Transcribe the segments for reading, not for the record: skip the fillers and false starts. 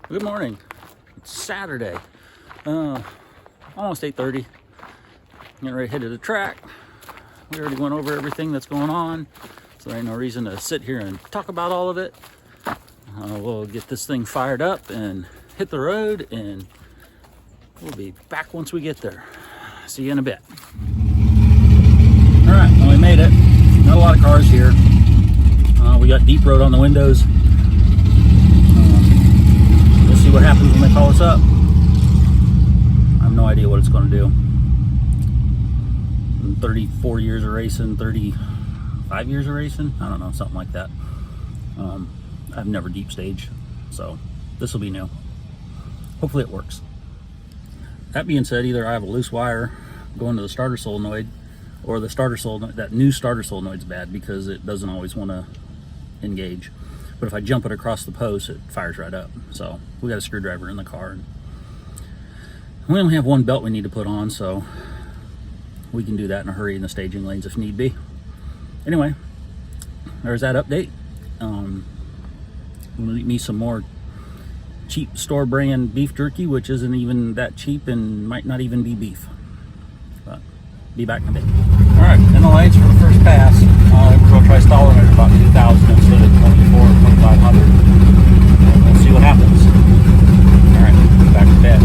Good morning. It's Saturday. Almost 8:30. Getting ready to head to the track. We already went over everything that's going on, so there ain't no reason to sit here and talk about all of it. We'll get this thing fired up and hit the road, and we'll be back once we get there. See you in a bit. All right, well, we made it. Not a lot of cars here. We got deep road on the windows. We'll see what happens when they call us up. I have no idea what it's going to do. 34 years of racing, 35 years of racing, I don't know, something like that. I've never deep staged, so this will be new. Hopefully it works. That being said, either I have a loose wire going to the starter solenoid, or the starter solenoid, that new starter solenoid's bad because it doesn't always want to engage. But if I jump it across the post, it fires right up. So we got a screwdriver in the car, and we only have one belt we need to put on, so we can do that in a hurry in the staging lanes if need be. Anyway, there's that update. We'll eat me some more cheap store brand beef jerky, which isn't even that cheap and might not even be beef. But be back in a bit. All right, in the lights for the first pass. We'll try stalling at about 2,000 instead of 24 or 2,500. And we'll see what happens. All right, back to bed.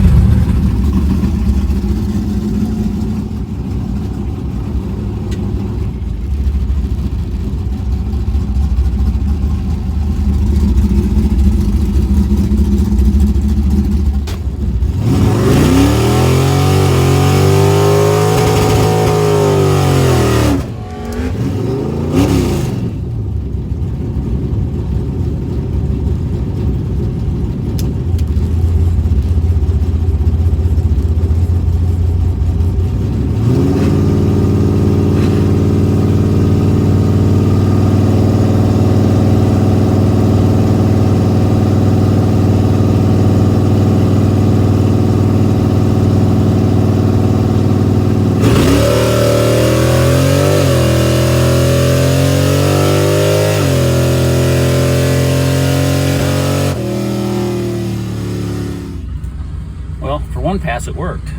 Well, for one pass it worked.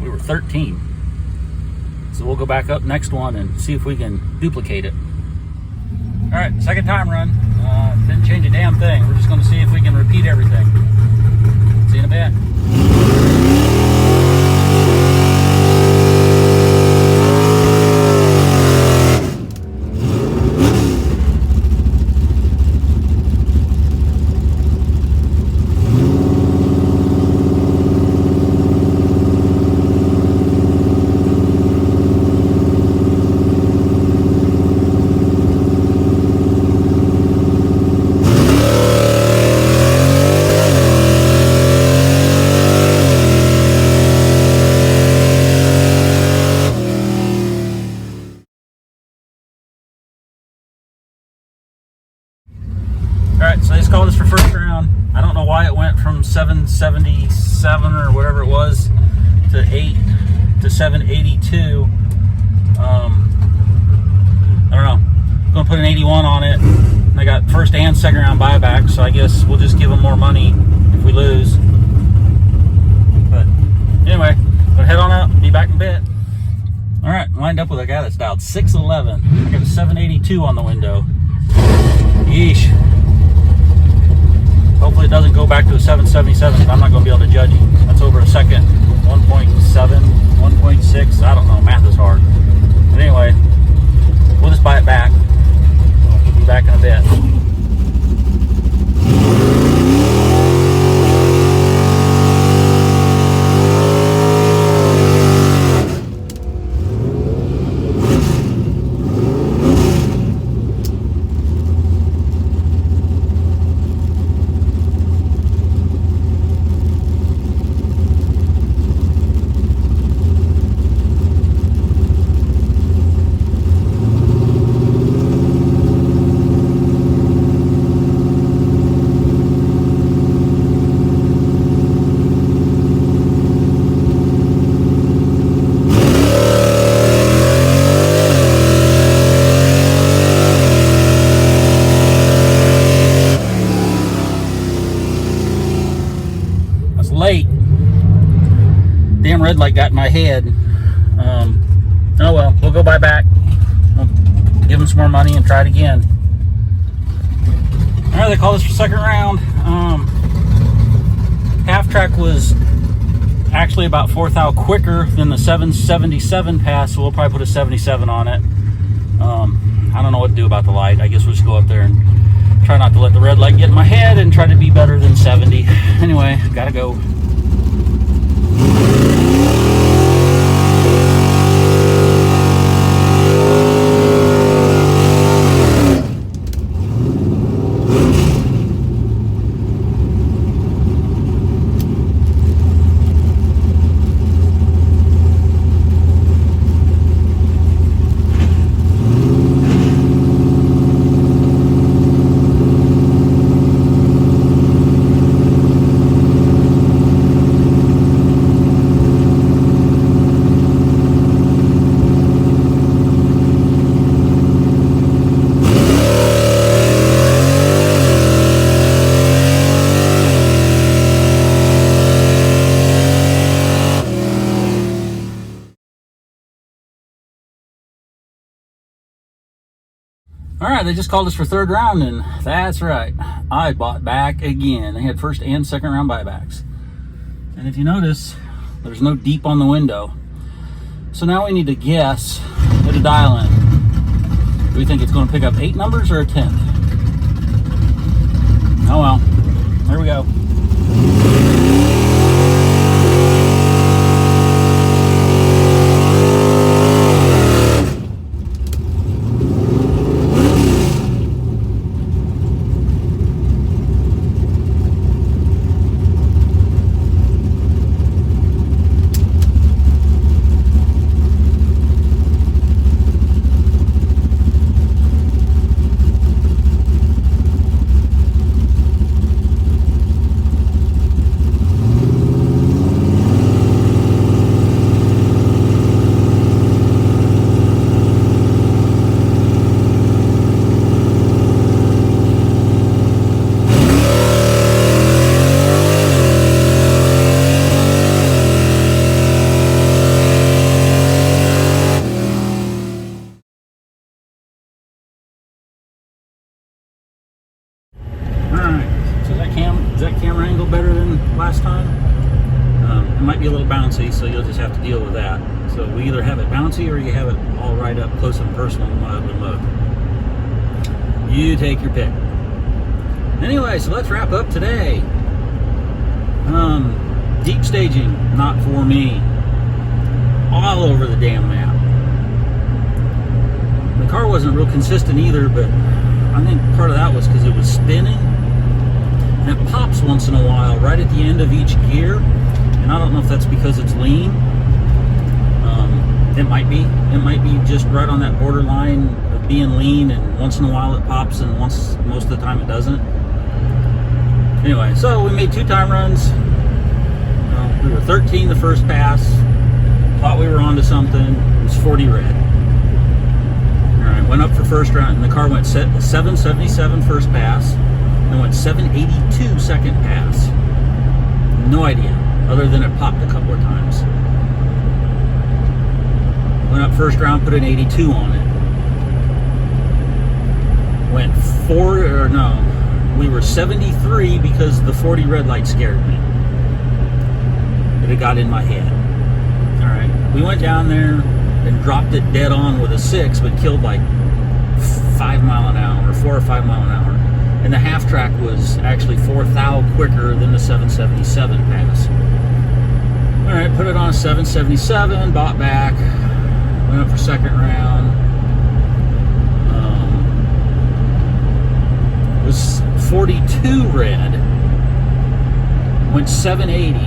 We were 13. So we'll go back up next one and see if we can duplicate it. All right, second time run. Didn't change a damn thing. We're just going to see if we can repeat everything. See you in a bit. Alright, so they just called us for first round. I don't know why it went from 777 or whatever it was to 8 to 782. I don't know. I'm going to put an 81 on it. I got first and second round buyback, so I guess we'll just give them more money if we lose. But anyway, we'll head on up, be back in a bit. Alright, lined up with a guy that's dialed 611. I got a 782 on the window. Yeesh. Hopefully it doesn't go back to a 777. I'm not going to be able to judge him. That's over a second. 1.7, 1.6. I don't know. Math is hard. But anyway, we'll just buy it back. We'll be back in a bit. late. Damn red light got in my head. Oh well, we'll go buy back. We'll give them some more money and try it again. All right, they called us for second round. Half track was actually about 4th thou quicker than the 777 pass, so we'll probably put a 77 on it. I don't know what to do about the light. I guess we'll just go up there and try not to let the red light get in my head and try to be better than 70. Anyway, gotta go. All right, they just called us for third round, and that's right, I bought back again. They had first and second round buybacks. And if you notice, there's no deep on the window. So now we need to guess at a dial-in. Do we think it's going to pick up 8 numbers or a 10th? Oh well, here we go. Is that camera angle better than last time? It might be a little bouncy, so you'll just have to deal with that. So we either have it bouncy or you have it all right up close and personal mode. You take your pick. Anyway, so let's wrap up today. Deep staging, not for me. All over the damn map. The car wasn't real consistent either, but I think part of that was because it was spinning. And it pops once in a while right at the end of each gear, and I don't know if that's because it's lean. It might be just right on that borderline of being lean, and once in a while it pops and most of the time it doesn't. Anyway, so we made 2 time runs. We were 13 the first pass, thought we were onto something. It was 40 red. Alright, went up for first round, and the car went 777 first pass. And went 782 second pass. No idea, other than it popped a couple of times. Went up first round, put an 82 on it. Went we were 73 because the 40 red light scared me. It got in my head. All right, we went down there and dropped it dead on with a 6, but killed like 5 mile an hour, 4 or 5 mile an hour. And the half track was actually 4th thou quicker than the 777 pass. All right, put it on a 777, bought back, went up for second round. It was 42 red, went 780,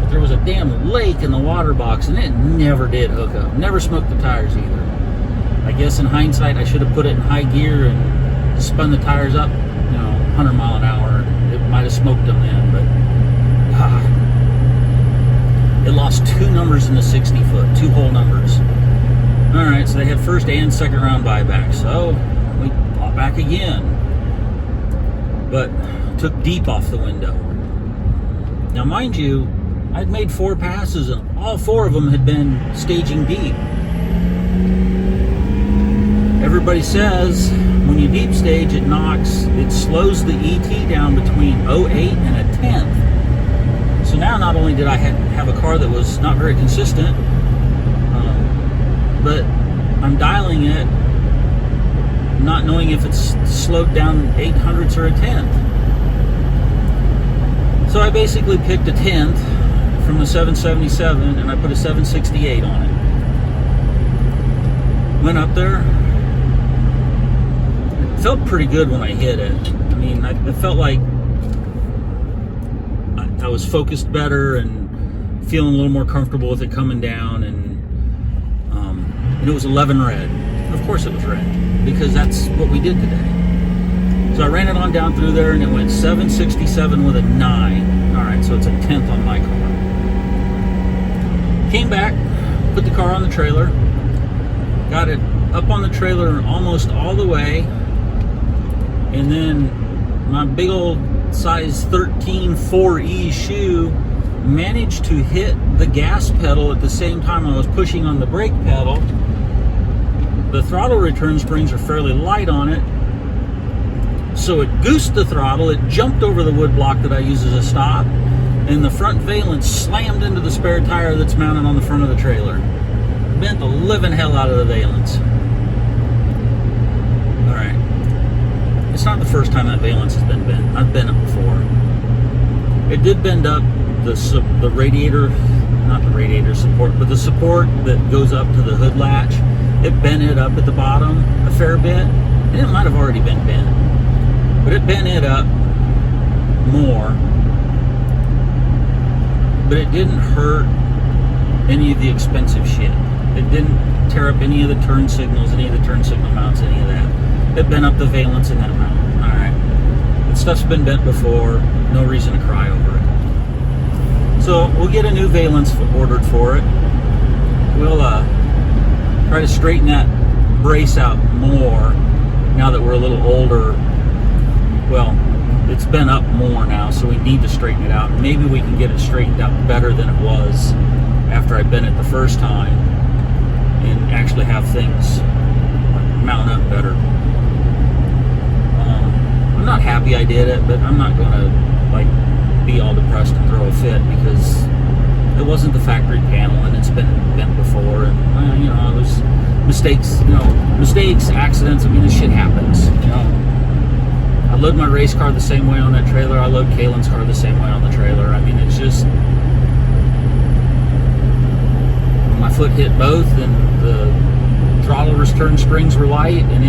but there was a damn lake in the water box, and it never did hook up. Never smoked the tires either. I guess in hindsight, I should have put it in high gear and spun the tires up, 100 mile an hour. It might have smoked them then, but it lost 2 numbers in the 60 foot, 2 whole numbers. All right, so they had first and second round buybacks. So we bought back again, but took deep off the window. Now, mind you, I'd made 4 passes, and all 4 of them had been staging deep. Everybody says when you deep stage, it slows the ET down between 0.8 and a tenth. So now not only did I have a car that was not very consistent, but I'm dialing it not knowing if it's slowed down 0.08 or a tenth. So I basically picked a tenth from the 777 and I put a 768 on it. Went up there. It felt pretty good when I hit it. I mean, I felt like I was focused better and feeling a little more comfortable with it coming down, and it was 11 red. Of course it was red, because that's what we did today. So I ran it on down through there, and it went 767 with a 9. All right, so it's a tenth on my car. Came back, put the car on the trailer, got it up on the trailer almost all the way, and then my big old size 13 4E shoe managed to hit the gas pedal at the same time I was pushing on the brake pedal. The throttle return springs are fairly light on it, so it goosed the throttle. It jumped over the wood block that I use as a stop, and the front valence slammed into the spare tire that's mounted on the front of the trailer. Bent the living hell out of the valence. Alright. It's not the first time that valence has been bent. I've bent it before. It did bend up the radiator, not the radiator support, but the support that goes up to the hood latch. It bent it up at the bottom a fair bit, and it might have already been bent, but it bent it up more. But it didn't hurt any of the expensive shit. It didn't tear up any of the turn signals, any of the turn signal mounts, any of that. It bent up the valence in that mount. Alright. That stuff's been bent before. No reason to cry over it. So we'll get a new valence ordered for it. We'll try to straighten that brace out more now that we're a little older. Well, it's been up more now, so we need to straighten it out. Maybe we can get it straightened out better than it was after I bent it the first time, and actually have things mount up better. I'm not happy I did it, but I'm not going to be all depressed and throw a fit, because it wasn't the factory panel, and it's been bent before, and it was mistakes, accidents. I mean, this shit happens. I load my race car the same way on that trailer. I load Kaylin's car the same way on the trailer. I mean, it's just, my foot hit both, and the throttle return springs were light, and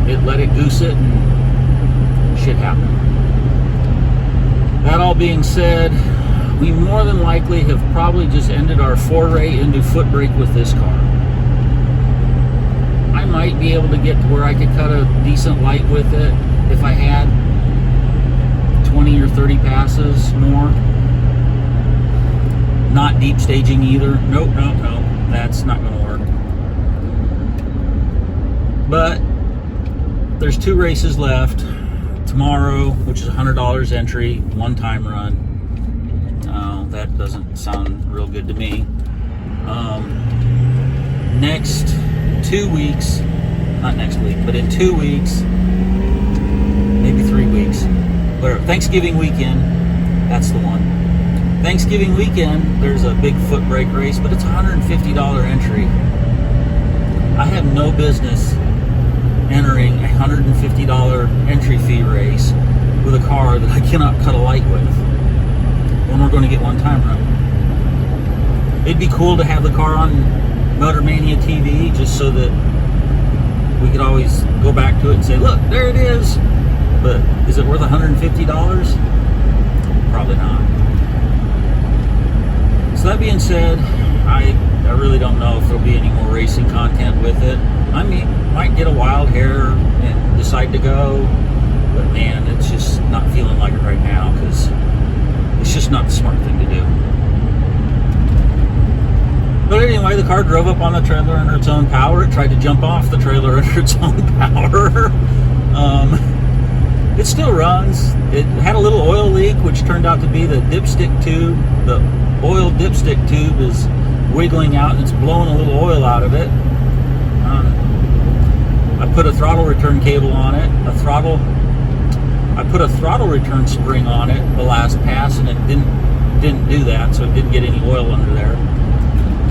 it let it goose it, and shit happened. That all being said, we more than likely have probably just ended our foray into foot brake with this car. I might be able to get to where I could cut a decent light with it if I had 20 or 30 passes more. Not deep staging either. Nope. That's not going to work. But there's 2 races left. Tomorrow, which is $100 entry, one-time run. That doesn't sound real good to me. Next 2 weeks, not next week, but in 2 weeks, maybe 3 weeks, whatever, Thanksgiving weekend, that's the one. Thanksgiving weekend, there's a big foot brake race, but it's a $150 entry. I have no business entering a $150 entry fee race with a car that I cannot cut a light with, when we're going to get one-time run. It'd be cool to have the car on Motor Mania TV, just so that we could always go back to it and say, look, there it is. But is it worth $150? Probably not. So that being said, I really don't know if there'll be any more racing content with it. I might get a wild hair and decide to go, but man, it's just not feeling like it right now, because it's just not the smart thing to do. But anyway, the car drove up on the trailer under its own power. It tried to jump off the trailer under its own power. It still runs. It had a little oil leak, which turned out to be the dipstick tube. The oil dipstick tube is wiggling out and it's blowing a little oil out of it. I put a throttle return cable on it. I put a throttle return spring on it the last pass, and it didn't do that, so it didn't get any oil under there.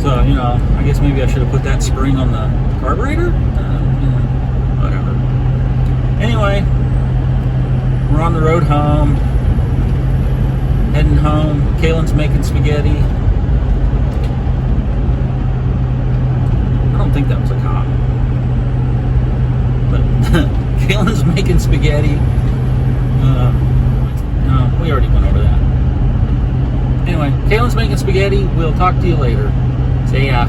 So, you know, I guess maybe I should have put that spring on the carburetor? Whatever. Anyway, we're on the road home. Heading home. Kaylin's making spaghetti. I don't think that was a cop. But Kaylin's making spaghetti. No, we already went over that. Anyway, Kaylin's making spaghetti. We'll talk to you later. See ya.